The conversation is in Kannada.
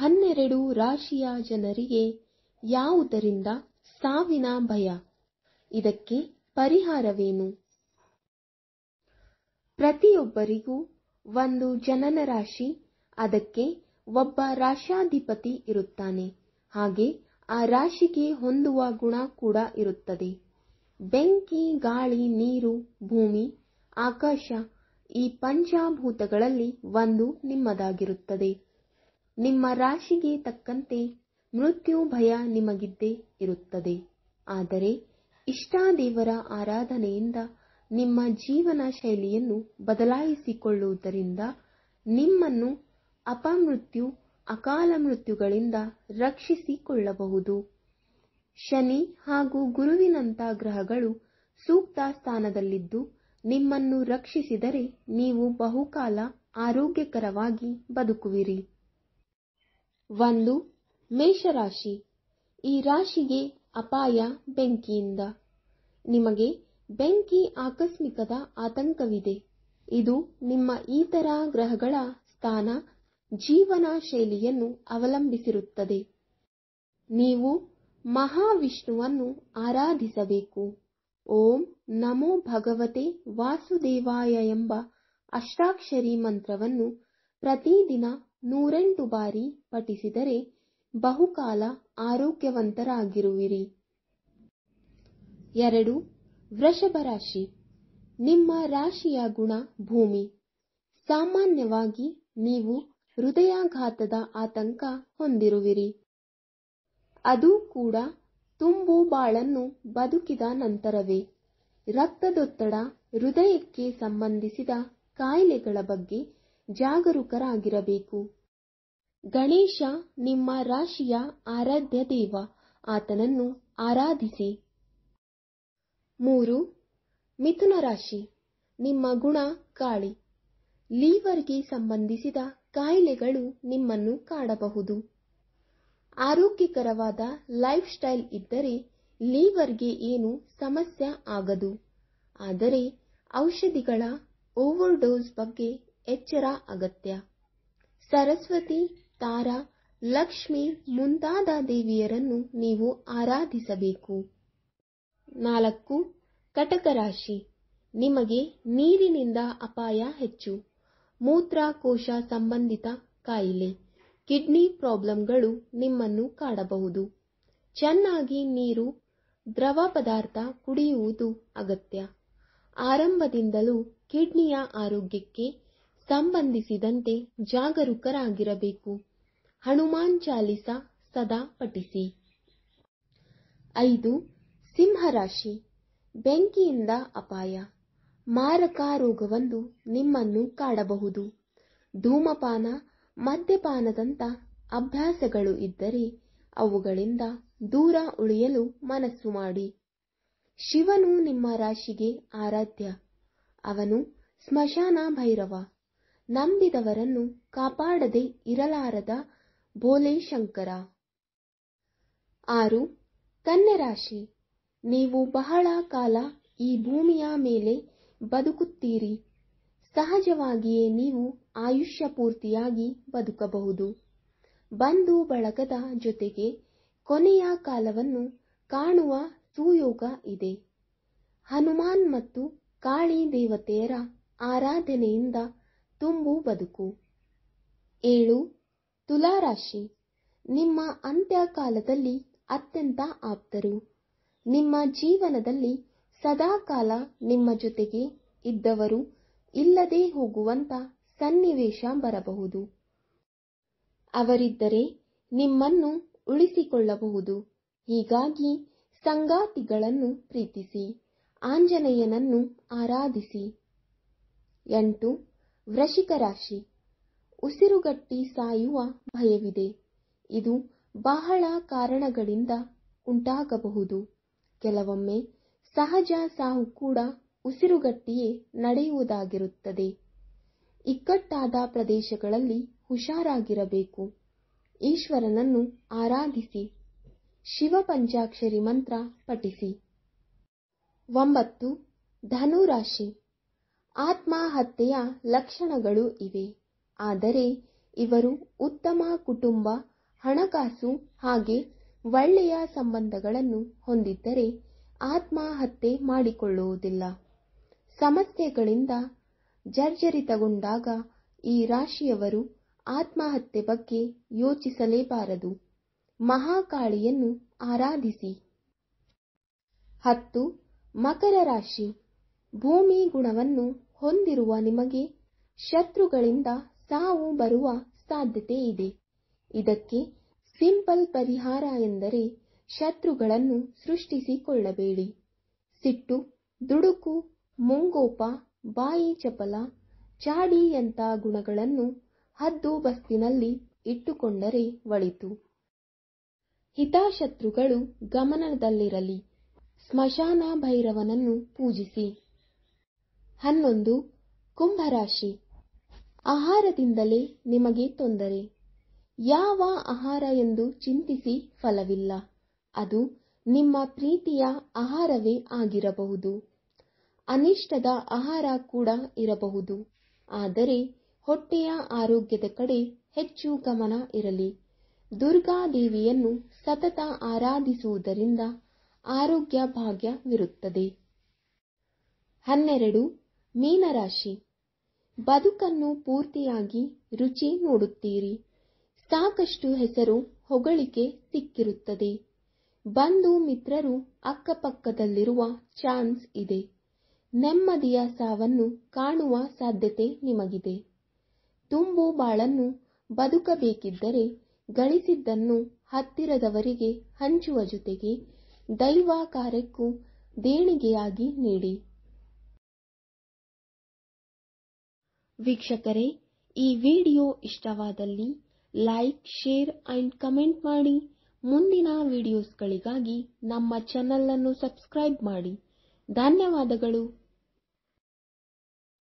12 ರಾಶಿಯ ಜನರಿಗೆ ಯಾವುದರಿಂದ ಸಾವಿನ ಭಯ? ಇದಕ್ಕೆ ಪರಿಹಾರವೇನು? ಪ್ರತಿಯೊಬ್ಬರಿಗೂ ಒಂದು ಜನನ ರಾಶಿ, ಅದಕ್ಕೆ ಒಬ್ಬ ರಾಶ್ಯಾಧಿಪತಿ ಇರುತ್ತಾನೆ. ಹಾಗೆ ಆ ರಾಶಿಗೆ ಹೊಂದುವ ಗುಣ ಕೂಡ ಇರುತ್ತದೆ. ಬೆಂಕಿ, ಗಾಳಿ, ನೀರು, ಭೂಮಿ, ಆಕಾಶ ಈ ಪಂಚಭೂತಗಳಲ್ಲಿ ಒಂದು ನಿಮ್ಮದಾಗಿರುತ್ತದೆ. ನಿಮ್ಮ ರಾಶಿಗೆ ತಕ್ಕಂತೆ ಮೃತ್ಯು ಭಯ ನಿಮಗಿದ್ದೇ ಇರುತ್ತದೆ. ಆದರೆ ಇಷ್ಟಾದೇವರ ಆರಾಧನೆಯಿಂದ ನಿಮ್ಮ ಜೀವನ ಶೈಲಿಯನ್ನು ಬದಲಾಯಿಸಿಕೊಳ್ಳುವುದರಿಂದ ನಿಮ್ಮನ್ನು ಅಪಮೃತ್ಯು, ಅಕಾಲ ಮೃತ್ಯುಗಳಿಂದ ರಕ್ಷಿಸಿಕೊಳ್ಳಬಹುದು. ಶನಿ ಹಾಗೂ ಗುರುವಿನಂಥ ಗ್ರಹಗಳು ಸೂಕ್ತ ಸ್ಥಾನದಲ್ಲಿದ್ದು ನಿಮ್ಮನ್ನು ರಕ್ಷಿಸಿದರೆ ನೀವು ಬಹುಕಾಲ ಆರೋಗ್ಯಕರವಾಗಿ ಬದುಕುವಿರಿ. 1. ಮೇಷರಾಶಿ. ಈ ರಾಶಿಗೆ ಅಪಾಯ ಬೆಂಕಿಯಿಂದ. ನಿಮಗೆ ಬೆಂಕಿ ಆಕಸ್ಮಿಕದ ಆತಂಕವಿದೆ. ಇದು ನಿಮ್ಮ ಇತರ ಗ್ರಹಗಳ ಸ್ಥಾನ, ಜೀವನ ಶೈಲಿಯನ್ನು ಅವಲಂಬಿಸಿರುತ್ತದೆ. ನೀವು ಮಹಾವಿಷ್ಣುವನ್ನು ಆರಾಧಿಸಬೇಕು. ಓಂ ನಮೋ ಭಗವತೆ ವಾಸುದೇವಾಯ ಎಂಬ ಅಷ್ಟಾಕ್ಷರಿ ಮಂತ್ರವನ್ನು ಪ್ರತಿದಿನ 108 ಬಾರಿ ಪಠಿಸಿದರೆ ಬಹುಕಾಲ ಆರೋಗ್ಯವಂತರಾಗಿರುವಿರಿ. 2. ವೃಷಭ ರಾಶಿ. ನಿಮ್ಮ ರಾಶಿಯ ಗುಣ ಭೂಮಿ. ಸಾಮಾನ್ಯವಾಗಿ ನೀವು ಹೃದಯಾಘಾತದ ಆತಂಕ ಹೊಂದಿರುವಿರಿ. ಅದು ಕೂಡ ತುಂಬು ಬಾಳನ್ನು ಬದುಕಿದ ನಂತರವೇ. ರಕ್ತದೊತ್ತಡ, ಹೃದಯಕ್ಕೆ ಸಂಬಂಧಿಸಿದ ಕಾಯಿಲೆಗಳ ಬಗ್ಗೆ ಜಾಗರೂಕರಾಗಿರಬೇಕು. ಗಣೇಶ ನಿಮ್ಮ ರಾಶಿಯ ಆರಾಧ್ಯ ದೇವ, ಆತನನ್ನು ಆರಾಧಿಸಿ. 3. ಮಿಥುನ ರಾಶಿ. ನಿಮ್ಮ ಗುಣ ಗಾಳಿ. ಲಿವರ್ಗೆ ಸಂಬಂಧಿಸಿದ ಕಾಯಿಲೆಗಳು ನಿಮ್ಮನ್ನು ಕಾಡಬಹುದು. ಆರೋಗ್ಯಕರವಾದ ಲೈಫ್ ಸ್ಟೈಲ್ ಇದ್ದರೆ ಲಿವರ್ಗೆ ಏನು ಸಮಸ್ಯೆ ಆಗದು. ಆದರೆ ಔಷಧಿಗಳ ಓವರ್ಡೋಸ್ ಬಗ್ಗೆ ಎಚ್ಚರ ಅಗತ್ಯ. ಸರಸ್ವತಿ, ತಾರಾ, ಲಕ್ಷ್ಮಿ ಮುಂತಾದ ದೇವಿಯರನ್ನು ನೀವು ಆರಾಧಿಸಬೇಕು. 4. ಕಟಕ ರಾಶಿ. ನಿಮಗೆ ನೀರಿನಿಂದ ಅಪಾಯ ಹೆಚ್ಚು. ಮೂತ್ರಕೋಶ ಸಂಬಂಧಿತ ಕಾಯಿಲೆ, ಕಿಡ್ನಿ ಪ್ರಾಬ್ಲಮ್ಗಳು ನಿಮ್ಮನ್ನು ಕಾಡಬಹುದು. ಚೆನ್ನಾಗಿ ನೀರು, ದ್ರವ ಪದಾರ್ಥ ಕುಡಿಯುವುದು ಅಗತ್ಯ. ಆರಂಭದಿಂದಲೂ ಕಿಡ್ನಿಯ ಆರೋಗ್ಯಕ್ಕೆ ಸಂಬಂಧಿಸಿದಂತೆ ಜಾಗರೂಕರಾಗಿರಬೇಕು. ಹನುಮಾನ್ ಚಾಲಿಸ ಸದಾ ಪಠಿಸಿ. 5. ಸಿಂಹರಾಶಿ. ಬೆಂಕಿಯಿಂದ ಅಪಾಯ. ಮಾರಕ ರೋಗವೊಂದು ನಿಮ್ಮನ್ನು ಕಾಡಬಹುದು. ಧೂಮಪಾನ, ಮದ್ಯಪಾನದಂಥ ಅಭ್ಯಾಸಗಳು ಇದ್ದರೆ ಅವುಗಳಿಂದ ದೂರ ಉಳಿಯಲು ಮನಸ್ಸು ಮಾಡಿ. ಶಿವನು ನಿಮ್ಮ ರಾಶಿಗೆ ಆರಾಧ್ಯ. ಅವನು ಸ್ಮಶಾನ ಭೈರವ. ನಂಬಿದವರನ್ನು ಕಾಪಾಡದೆ ಇರಲಾರದ ಭೋಲೆ ಶಂಕರ. 6. ಕನ್ಯಾ ರಾಶಿ. ನೀವು ಬಹಳ ಕಾಲ ಈ ಭೂಮಿಯ ಮೇಲೆ ಬದುಕುತ್ತೀರಿ. ಸಹಜವಾಗಿಯೇ ನೀವು ಆಯುಷ್ಯ ಪೂರ್ತಿಯಾಗಿ ಬದುಕಬಹುದು. ಬಂಧು ಬಳಗದ ಜೊತೆಗೆ ಕೊನೆಯ ಕಾಲವನ್ನು ಕಾಣುವ ಸುಯೋಗ ಇದೆ. ಹನುಮಾನ್ ಮತ್ತು ಕಾಳಿ ದೇವತೆಯರ ಆರಾಧನೆಯಿಂದ ತುಂಬು ಬದುಕು. 7. ತುಲಾರಾಶಿ. ನಿಮ್ಮ ಅಂತ್ಯಕಾಲದಲ್ಲಿ ಅತ್ಯಂತ ಆಪ್ತರು. ನಿಮ್ಮ ಜೀವನದಲ್ಲಿ ಸದಾಕಾಲ ನಿಮ್ಮ ಜೊತೆಗೆ ಇದ್ದವರು ಇಲ್ಲದೆ ಹೋಗುವಂತ ಸನ್ನಿವೇಶ ಬರಬಹುದು. ಅವರಿದ್ದರೆ ನಿಮ್ಮನ್ನು ಉಳಿಸಿಕೊಳ್ಳಬಹುದು. ಹೀಗಾಗಿ ಸಂಗಾತಿಗಳನ್ನು ಪ್ರೀತಿಸಿ. ಆಂಜನೇಯನನ್ನು ಆರಾಧಿಸಿ. 8. ವೃಶ್ಚಿಕ ರಾಶಿ. ಉಸಿರುಗಟ್ಟಿ ಸಾಯುವ ಭಯವಿದೆ. ಇದು ಬಹಳ ಕಾರಣಗಳಿಂದ ಉಂಟಾಗಬಹುದು. ಕೆಲವೊಮ್ಮೆ ಸಹಜ ಸಾವು ಕೂಡ ಉಸಿರುಗಟ್ಟಿಯೇ ನಡೆಯುವುದಾಗಿರುತ್ತದೆ. ಇಕ್ಕಟ್ಟಾದ ಪ್ರದೇಶಗಳಲ್ಲಿ ಹುಷಾರಾಗಿರಬೇಕು. ಈಶ್ವರನನ್ನು ಆರಾಧಿಸಿ. ಶಿವ ಪಂಚಾಕ್ಷರಿ ಮಂತ್ರ ಪಠಿಸಿ. 9. ಧನುರಾಶಿ. ಆತ್ಮಹತ್ಯೆಯ ಲಕ್ಷಣಗಳು ಇವೆ. ಆದರೆ ಇವರು ಉತ್ತಮ ಕುಟುಂಬ, ಹಣಕಾಸು ಹಾಗೆ ಒಳ್ಳೆಯ ಸಂಬಂಧಗಳನ್ನು ಹೊಂದಿದ್ದರೆ ಆತ್ಮಹತ್ಯೆ ಮಾಡಿಕೊಳ್ಳುವುದಿಲ್ಲ. ಸಮಸ್ಯೆಗಳಿಂದ ಜರ್ಜರಿತಗೊಂಡಾಗ ಈ ರಾಶಿಯವರು ಆತ್ಮಹತ್ಯೆ ಬಗ್ಗೆ ಯೋಚಿಸಲೇಬಾರದು. ಮಹಾಕಾಳಿಯನ್ನು ಆರಾಧಿಸಿ. 10. ಮಕರ ರಾಶಿ. ಭೂಮಿ ಗುಣವನ್ನು ಹೊಂದಿರುವ ನಿಮಗೆ ಶತ್ರುಗಳಿಂದ ಸಾವು ಬರುವ ಸಾಧ್ಯತೆ ಇದೆ. ಇದಕ್ಕೆ ಸಿಂಪಲ್ ಪರಿಹಾರ ಎಂದರೆ ಶತ್ರುಗಳನ್ನು ಸೃಷ್ಟಿಸಿಕೊಳ್ಳಬೇಡಿ. ಸಿಟ್ಟು, ದುಡುಕು, ಮುಂಗೋಪ, ಬಾಯಿ ಚಪಲ, ಚಾಡಿಯಂಥ ಗುಣಗಳನ್ನು ಹದ್ದುಬಸ್ತಿನಲ್ಲಿ ಇಟ್ಟುಕೊಂಡರೆ ಒಳಿತು. ಹಿತಾಶತ್ರುಗಳು ಗಮನದಲ್ಲಿರಲಿ. ಸ್ಮಶಾನ ಭೈರವನನ್ನು ಪೂಜಿಸಿ. 11. ಕುಂಭರಾಶಿ. ಆಹಾರದಿಂದಲೇ ನಿಮಗೆ ತೊಂದರೆ. ಯಾವ ಆಹಾರ ಎಂದು ಚಿಂತಿಸಿ ಫಲವಿಲ್ಲ. ಅದು ನಿಮ್ಮ ಪ್ರೀತಿಯ ಆಹಾರವೇ ಆಗಿರಬಹುದು. ಅನಿಷ್ಟದ ಆಹಾರ ಕೂಡ ಇರಬಹುದು. ಆದರೆ ಹೊಟ್ಟೆಯ ಆರೋಗ್ಯದ ಕಡೆ ಹೆಚ್ಚು ಗಮನ ಇರಲಿ. ದುರ್ಗಾದೇವಿಯನ್ನು ಸತತ ಆರಾಧಿಸುವುದರಿಂದ ಆರೋಗ್ಯ ಭಾಗ್ಯವಿರುತ್ತದೆ. 12. ಮೀನರಾಶಿ. ಬದುಕನ್ನು ಪೂರ್ತಿಯಾಗಿ ರುಚಿ ನೋಡುತ್ತೀರಿ. ಸಾಕಷ್ಟು ಹೆಸರು ಹೊಗಳಿಕೆ ಸಿಕ್ಕಿರುತ್ತದೆ. ಬಂಧು ಮಿತ್ರರು ಅಕ್ಕಪಕ್ಕದಲ್ಲಿರುವ ಚಾನ್ಸ್ ಇದೆ. ನೆಮ್ಮದಿಯ ಸಾವನ್ನು ಕಾಣುವ ಸಾಧ್ಯತೆ ನಿಮಗಿದೆ. ತುಂಬು ಬಾಳನ್ನು ಬದುಕಬೇಕಿದ್ದರೆ ಗಳಿಸಿದ್ದನ್ನು ಹತ್ತಿರದವರಿಗೆ ಹಂಚುವ ಜೊತೆಗೆ ದೈವ ಕಾರ್ಯಕ್ಕೂ ದೇಣಿಗೆಯಾಗಿ ನೀಡಿ. ವೀಕ್ಷಕರೇ, ಈ ವಿಡಿಯೋ ಇಷ್ಟವಾದಲ್ಲಿ ಲೈಕ್, ಶೇರ್ ಅಂಡ್ ಕಮೆಂಟ್ ಮಾಡಿ. ಮುಂದಿನ ವಿಡಿಯೋಸ್ಗಳಿಗಾಗಿ ನಮ್ಮ ಚಾನೆಲ್ ಅನ್ನು ಸಬ್ಸ್ಕ್ರೈಬ್ ಮಾಡಿ. ಧನ್ಯವಾದಗಳು.